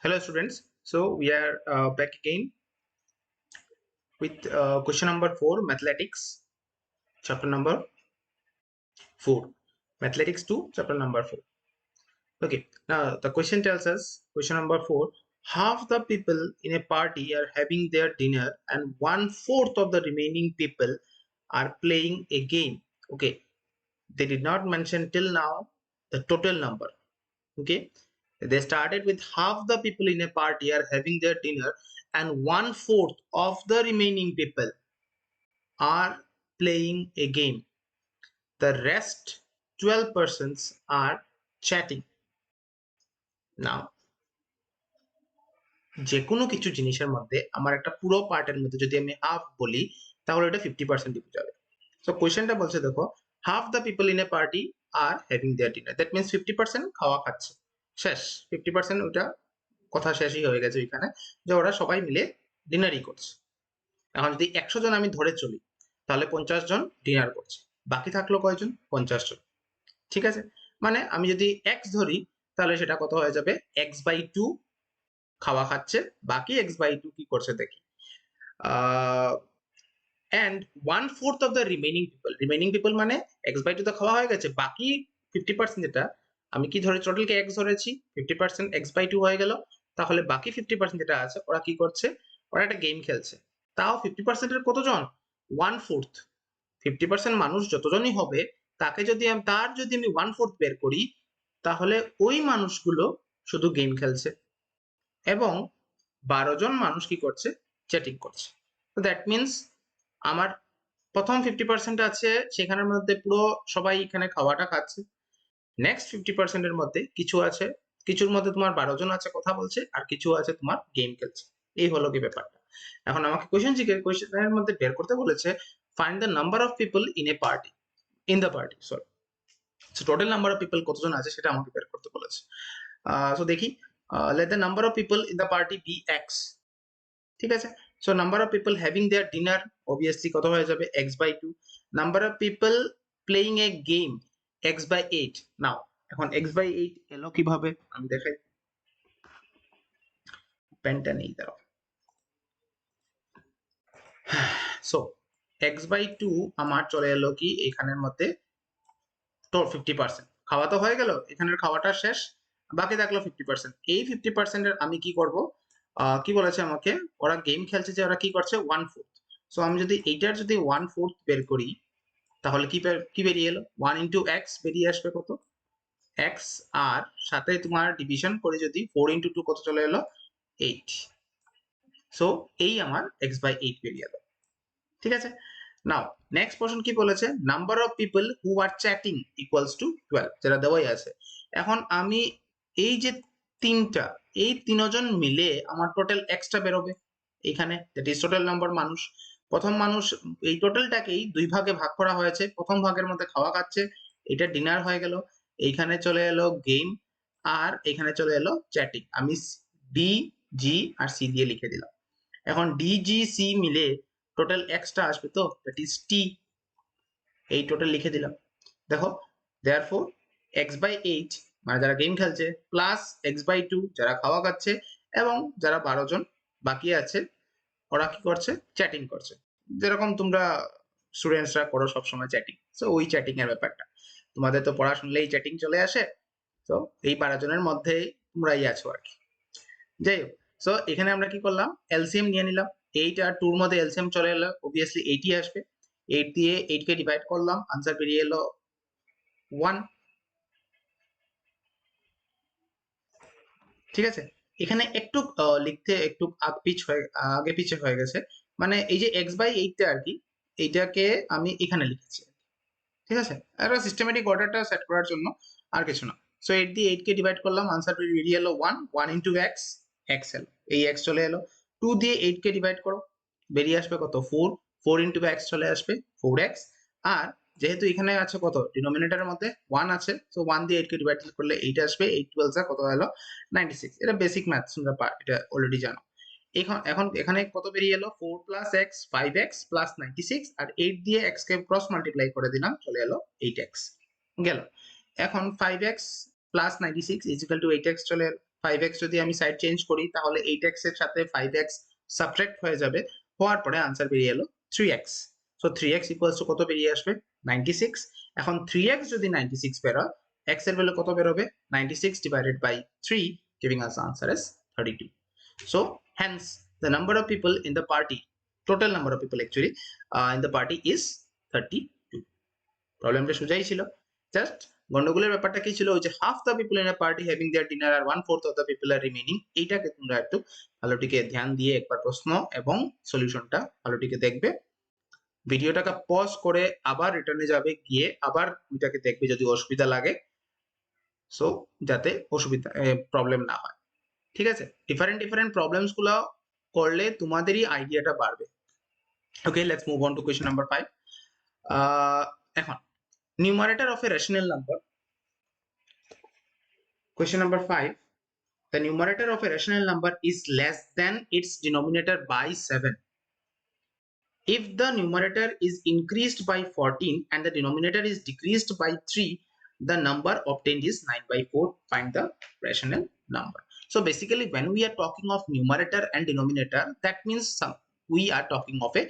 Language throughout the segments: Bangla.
Hello students, so we are back again with question number 4, mathematics, chapter number 4, mathematics 2, chapter number 4. Okay, now the question tells us, question number 4, half the people in a party are having their dinner and 1/4 of the remaining people are playing a game. Okay, they did not mention till now the total number. Okay, they started with half the people in a party are having their dinner and 1/4 of the remaining people are playing a game. The rest 12 persons are chatting. Now যে কোনো কিছু জিনিসের মধ্যে আমার একটা পুরো পার্টের মধ্যে যদি আমি হাফ বলি তাহলে এটা 50% ডিপে যাবে। সো কোয়েশ্চেনটা বলছে দেখো, half the people in a party are having their dinner, that means 50% খাওয়া খাচ্ছে, শেষ 50% ওটা কথা শেষই হয়ে গেছে ওইখানে, যে ওরা সবাই মিলে ডিনারই করছে। এখন যদি 100 জন আমি ধরে চলি তাহলে 50 জন ডিনার করছে, বাকি থাকলো কয়জন? 50 জন। ঠিক আছে, মানে আমি যদি এক্স ধরি তাহলে সেটা কত হয়ে যাবে? x/2 খাওয়া খাচ্ছে, বাকি x/2 কি করছে দেখি। and 1/4 of the remaining people মানে x/2 তো খাওয়া হয়ে গেছে, বাকি 50% যেটা আমি কি ধরে, টোটাল কে x ধরেছি, 50% x/2 হয়ে গেল, তাহলে বাকি 50% যেটা আছে ওরা কি করছে? ওরা একটা গেম খেলছে। তাও 50% এর কতজন? 1/4। 50% মানুষ যতজনই হবে তাকে যদি তার যদি আমি 1/4 বের করি তাহলে ওই মানুষগুলো শুধু গেম খেলছে এবং 12 জন মানুষ কি করছে? চ্যাটিং করছে। তো দ্যাট মিনস আমার প্রথম 50% আছে সেখানের মধ্যে পুরো সবাই এখানে খাওয়াটা খাচ্ছে। নেক্সট 50% এর মধ্যে কিছু আছে, কিছুর মধ্যে তোমার 12 জন আছে কথা বলছে, আর কিছু আছে তোমার গেম খেলছে। এই হলো কি ব্যাপারটা। এখন আমাকে কোয়েশ্চেনের মধ্যে বের করতে বলেছে, find the number of people in a party, in the party sorry. So total number of people কতজন আছে সেটা আমাকে বের করতে বলেছে। সো দেখি, let the number of people in the party be x. ঠিক আছে, so number of people having their dinner obviously কত হয়ে যাবে? x/2। Number of people playing a game x/8। Now এখন x/8 এলো কিভাবে আমি দেখাই, পেনটা নেই দাঁড়াও। সো x/2 আমার চলে এলো কি এখানের মধ্যে, তো 50% খাওয়া তো হয়ে গেল, এখানের খাওয়াটা শেষ, বাকি থাকলো 50%। এই 50% এর আমি কি করব? কি বলেছে আমাকে, ওরা গেম খেলছে, যে ওরা কি করছে? 1/4। সো আমি যদি এইটার যদি 1/4 বের করি তাহলে কি বেরিয়ে এলো? 1 ইন্টু এক্স বেরিয়ে আসবে কত? এক্স, আর সাথে তোমার ডিভিশন করে যদি 4 ইন্টু 2 কত চলে এলো? 8। সো এই আমার x/8 বেরিয়ে এলো। ঠিক আছে, নাও নেক্সট পোর্শন কি বলেছে? Number of people who are chatting equals to 12, যেটা দেওয়াই আছে। এখন আমি এই যে তিনটা, এই তিনজন মিলে আমার টোটাল এক্সটা বেরোবে এইখানে, দ্যাট ইজ টোটাল নাম্বার মানুষ। প্রথম মানুষ, এই টোটালটাকেই দুই ভাগে ভাগ করা হয়েছে, প্রথম ভাগের মধ্যে খাওয়া খাচ্ছে, এটা ডিনার হয়ে গেল, এইখানে চলে এলো গেম, আর এখানে চলে এলো চ্যাটিং। আমি ডি, জি আর সি দিয়ে লিখে দিলাম। এখন ডি, জি, সি মিলে টোটাল এক্সটা আসবে, তো দ্যাট ইজ টি। এই টোটাল লিখে দিলাম। দেখো, দেয়ারফোর x/8 মানে যারা গেম খেলছে, প্লাস x/2 যারা খাওয়া খাচ্ছে, এবং যারা 12 জন বাকি আছে ওরা কি করছে? চ্যাটিং করছে, যেরকম তোমরা স্টুডেন্টসরা করো সবসময় চ্যাটিং। সো ওই চ্যাটিং এর ব্যাপারটা, তোমাদের তো পড়া শুনলেই চ্যাটিং চলে আসে, তো এই 12 জনের মধ্যেই তোমরাই আছো আর কি। যাই হোক, সো এখানে আমরা কি করলাম? এলসিএম নিয়ে নিলাম। 8 আর 2 এর মধ্যে এলসিএম চলে এলো, অবভিয়াসলি 8ই আসবে। 8 দিয়ে 8 কে ডিভাইড করলাম, আনসার বেরিয়ে এলো 1। ঠিক আছে, এখানে একটু লিখতে একটু আগে পিছে হয়ে গেছে, মানে এই যে x/8টা আর কি, এইটাকে আমি এখানে লিখেছি। ঠিক আছে, একটা সিস্টেমেটিক অর্ডারটা সেট করার জন্য, আর কিছু না। সো 8 দিয়ে 8 কে ডিভাইড করলাম, আনসার বেরিয়ে এলো 1। 1 ইন্টু এক্স, এক্স এলো, এই এক্স চলে এলো। 2 দিয়ে 8 কে ডিভাইড করো, বেরিয়ে আসবে কত? 4। 4 ইন্টু এক্স চলে আসবে 4x। আর যেহেতু এখানে আছে কত, ডিনোমিনেটরের মধ্যে 1 আছে, সো 1 দিয়ে 8 কে ডিভাইড করলে 8 আসবে। 8 12 কত হলো? 96। এটা বেসিক ম্যাথস, তোমরা এটা অলরেডি জানো। এখন এখন এখানে কত বেরিয়ে এলো? 4 প্লাস এক্স, 5x প্লাস 96, আর 8 দিয়ে x কে ক্রস মাল্টিপ্লাই করে দিলাম, চলে এলো 8x গেল। এখন 5x plus 96 is equal to 8x চলে এলো। 5x যদি আমি সাইড চেঞ্জ করি তাহলে 8x এর সাথে 5x সাবট্রাক্ট হয়ে যাবে, হওয়ার পরে আনসার বেরিয়ে এলো 3x। So 3x equals to কত বেরিয়ে আসবে 96। এখন 3x যদি 96 বের হয়, x এর ভ্যালু কত বের হবে 96 divided by 3, giving us answer as 32. So hence the number of people in the party, total number of people actually in the party is 32. প্রবলেমটা সোজাই ছিল, জাস্ট গন্ডগোলের ব্যাপারটা কি ছিল, ওই যে half the people in a party having their dinner আর 1/4 of the people are remaining, এইটাকে তোমরা একটু ভালোটিকে ধ্যান দিয়ে একবার প্রশ্ন এবং সলিউশনটা ভালোটিকে দেখবে। ভিডিওটাকে পজ করে আবার রিটার্নে যাবে, গিয়ে আবার ওইটাকে দেখবে যদি অসুবিধা লাগে, সো যাতে অসুবিধা প্রবলেম না হয়। ঠিক আছে, ডিফারেন্ট প্রবলেমস গুলো করলে তোমাদেরই আইডিয়াটা বাড়বে। Okay, let's move on to question number 5। এখন numerator of a rational number, question number 5, the numerator of a rational number is less than its denominator by 7 if the numerator is increased by 14 and the denominator is decreased by 3, the number obtained is 9/4, find the rational number. So basically when we are talking of numerator and denominator, that means we are talking of a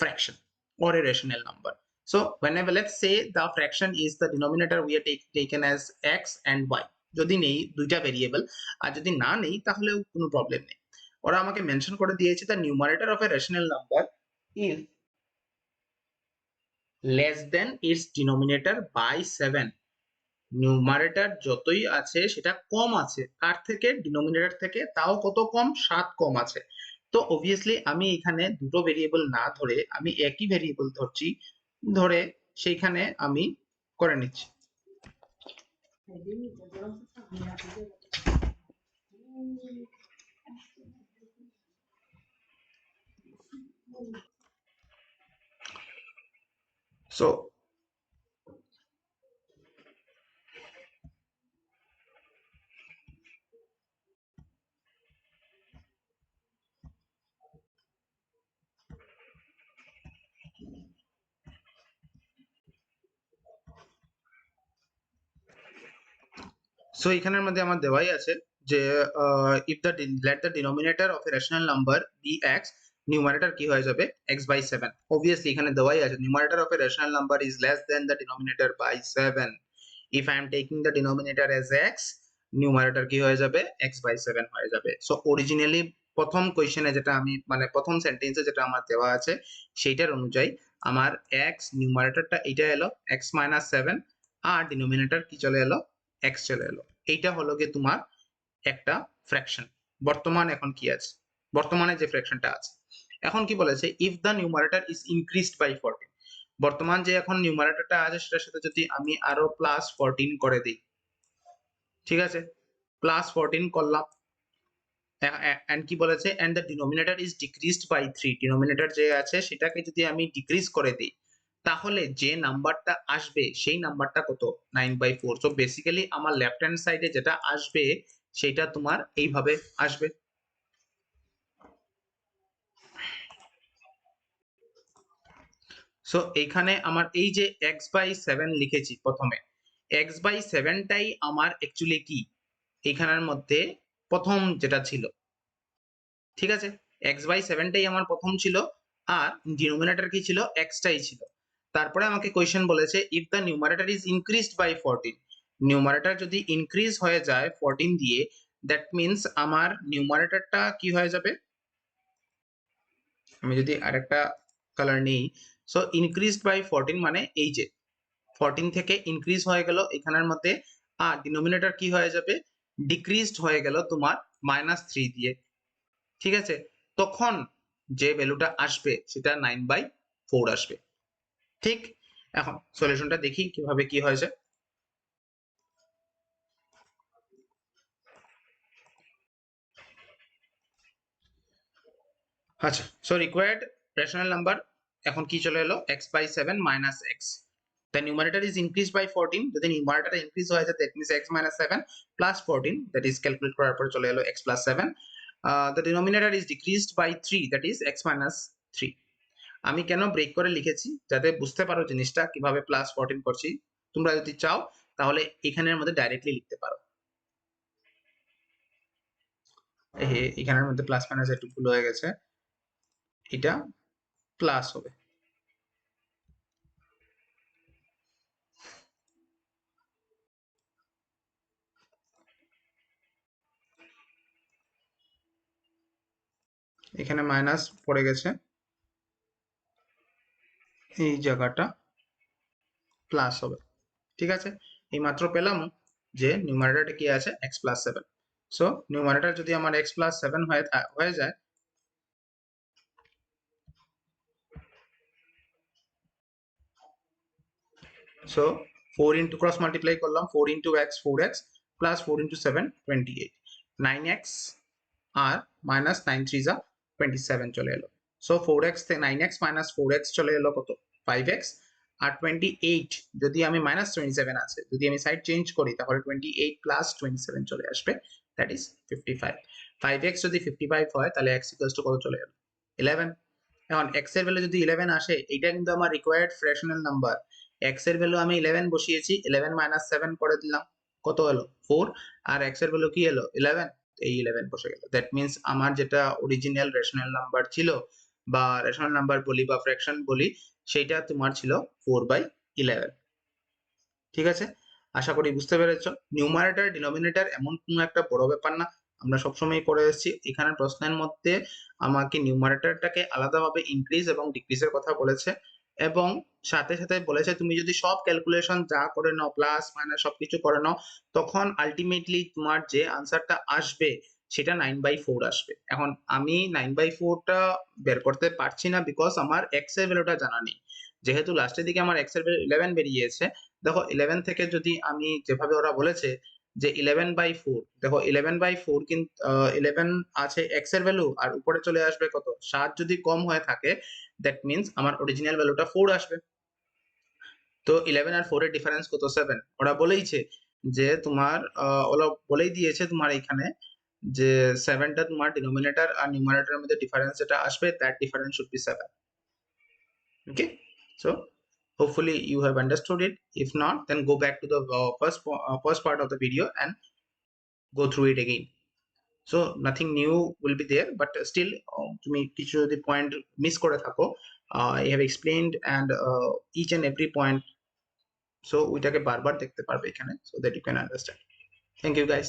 fraction or a rational number. So whenever, let's say the fraction is the denominator we are taken as x and y, যদি নেই দুইটা ভেরিয়েবল, আর যদি না নেই তাহলেও কোনো প্রবলেম নেই। ওরা আমাকে মেনশন করে দিয়েছে the numerator of a rational number is less than its denominator by 7. Numerator যতই আছে সেটা কম আছে কার থেকে, ডিনোমিনেটর থেকে, তাও কত কম, 7 কম আছে। তো অবভিয়াসলি আমি এখানে দুটো ভেরিয়েবল না ধরে আমি একই ভেরিয়েবল ধরছি, ধরে সেইখানে আমি করে নিচ্ছি। সো সো এখানের মধ্যে আমার দেওয়াই আছে যে if the let the denominator of a rational number be x, numerator কি হয়ে যাবে x/7। obviously এখানে দেওয়াই আছে numerator of a rational number is less than the denominator by 7 if I am taking the denominator as x, numerator কি হয়ে যাবে x/7 হয়ে যাবে। সো অরিজিনালি প্রথম কোশ্চেনে যেটা আমি মানে প্রথম সেন্টেন্সে যেটা আমার দেওয়া আছে সেইটার অনুযায়ী আমার x নিউমারেটরটা এটা এলো x-7 আর ডিনোমিনেটর কি চলে এলো x চলে এলো। এইটা হলো গিয়ে তোমার একটা ফ্র্যাকশন। বর্তমান এখন কি আছে, বর্তমানে যে ফ্র্যাকশনটা আছে, এখন কি বলেছে if the numerator is increased by 14, বর্তমান যে এখন নিউমারেটরটা আছে সেটার সাথে যদি আমি আরো +14 করে দিই, ঠিক আছে, +14 করলাম, এন্ড কি বলেছে and the denominator is decreased by 3, denominator যে আছে সেটাকে যদি আমি ডিক্রিজ করে দিই তাহলে যে নাম্বারটা আসবে সেই নাম্বারটা কত 9/4। সো বেসিক্যালি আমার লেফট হ্যান্ড সাইডে যেটা আসবে সেটা তোমার এইভাবে আসবে। সো এইখানে আমার এই যে x/7 লিখেছি প্রথমে, x/7টাই আমার অ্যাকচুয়ালি কি এইখানের মধ্যে প্রথম যেটা ছিল, ঠিক আছে, x/7টাই আমার প্রথম ছিল আর ডিনোমিনেটর কি ছিল x টাই ছিল। তারপরে আমাকে কোয়েশ্চেন বলেছে if the numerator is increased by 14, numerator যদি ইনক্রিজ হয়ে যায় 14 দিয়ে, দ্যাট মিন্স আমার নিউমারেটরটা কি হয়ে যাবে, আমি যদি আরেকটা কালার নেই, সো ইনক্রিজড বাই 14 মানে এই যে 14 থেকে ইনক্রিজ হয়ে গেল এখানের মধ্যে, আর ডিনোমিনেটর কি হয়ে যাবে ডিক্রিজড হয়ে গেল তোমার -3 দিয়ে, ঠিক আছে, তখন যে ভ্যালুটা আসবে সেটা 9/4 আসবে। ঠিক, এখন সলিউশনটা দেখি কিভাবে কি হয়েছে। আচ্ছা, সো রিকোয়ার্ড রেশনাল নাম্বার এখন কি চলে এলো x/7 - x, the numerator is increased by 14, যদি নিউমারেটর ইনক্রিজ হয়ে যায় that means x-7 plus 14, that is calculate করার পর চলে এলো x plus 7, the denominator is decreased by 3, that is x-3। আমি কেন ব্রেক করে লিখেছি যাতে বুঝতে পারো জিনিসটা কিভাবে +14 করছি, তোমরা যদি চাও তাহলে এখানের মধ্যে ডাইরেক্টলি লিখতে পারো। এখানের মধ্যে প্লাস মাইনাস একটু ভুল হয়ে গেছে, এটা প্লাস হবে। এখানে মাইনাস পড়ে গেছে, এই জায়গাটা প্লাস হবে। ঠিক আছে, এই মাত্র পেলাম যে নিউমারেটরটা কি আছে x+7। সো নিউমারেটর যদি আমার x+7 হয়ে যায়, সো 4 ইন্টু ক্রস মাল্টিপ্লাই করলাম, 4 into x 4x plus 4 into 7 28, 9x আর মাইনাস 9 3 যা 27 চলে এলো। সো 4x থেকে 9x মাইনাস 4x চলে এলো কত 5x, আর 28 যদি আমি মাইনাস 27 আছে, যদি আমি সাইড চেঞ্জ করি তাহলে 28 প্লাস 27 চলে আসবে, দ্যাট ইজ 55। 5x যদি 55 হয় তাহলে x ইকুয়ালস টু কত চলে এলো 11। এখন x এর ভ্যালু যদি 11 আসে, এটা কিন্তু আমার রিকোয়ার্ড ফ্র্যাকশনাল নাম্বার, x এর ভ্যালু আমি 11 বসিয়েছি, 11 মাইনাস 7 করে দিলাম, কত হলো 4, আর x এর ভ্যালু কি এলো 11, এই 11 বসে গেল। দ্যাট মিন্স আমার যেটা অরিজিনাল রেশনাল নাম্বার ছিল, বা রেশনাল নাম্বার বলি বা ফ্র্যাকশন বলি, সেটা তোমার ছিল 4/11। ঠিক আছে, আশা করি বুঝতে পেরেছো। নিউমারেটর ডিনোমিনেটর এমন কোনো একটা বড় ব্যাপার না, আমরা সবসময় করে এসেছি। এখানে প্রশ্নের মধ্যে আমাকে নিউমারেটরটাকে আলাদাভাবে ইনক্রিজ এবং ডিক্রিজের কথা বলেছে, এবং সাথে সাথে বলেছে তুমি যদি সব ক্যালকুলেশন যা করে নাও, প্লাস মাইনাস সবকিছু করে নাও, তখন আলটিমেটলি তোমার যে আনসারটা আসবে সেটা 9/4 আসবে। এখন আমি 9/4টা বের করতে পারছি না, বিকজ আমার এক্স এর ভ্যালুটা জানা নেই। যেহেতু লাস্টের দিকে আমার এক্স এর ভ্যালু 11 বেরিয়েছে, দেখো 11 থেকে যদি আমি যেভাবে ওরা বলেছে যে 11/4, দেখো 11/4 কিন্তু 11 আছে এক্স এর ভ্যালু, আর উপরে চলে আসবে কত 7, যদি কম হয়ে থাকে দ্যাট মিন্স আমার অরিজিনাল ভ্যালুটা 4 আসবে। তো 11 আর 4 এর ডিফারেন্স কত 7, ওরা বলেইছে যে তোমার ওরা বলেই দিয়েছে তোমার এখানে যে 7টা তোমার ডিনোমিনেটর আর নিউমারেটরের মধ্যে ডিফারেন্স যেটা আসবে, that difference should be 7। Okay, so hopefully you have understood it. If not, then go back to the first part of the video and go through it again. So nothing new will be there, but still তুমি কিছু যদি পয়েন্ট মিস করে থাকো, I have explained and each and every point, so ওইটাকে বারবার দেখতে পারবে এখানে, so that you can understand. Thank you guys.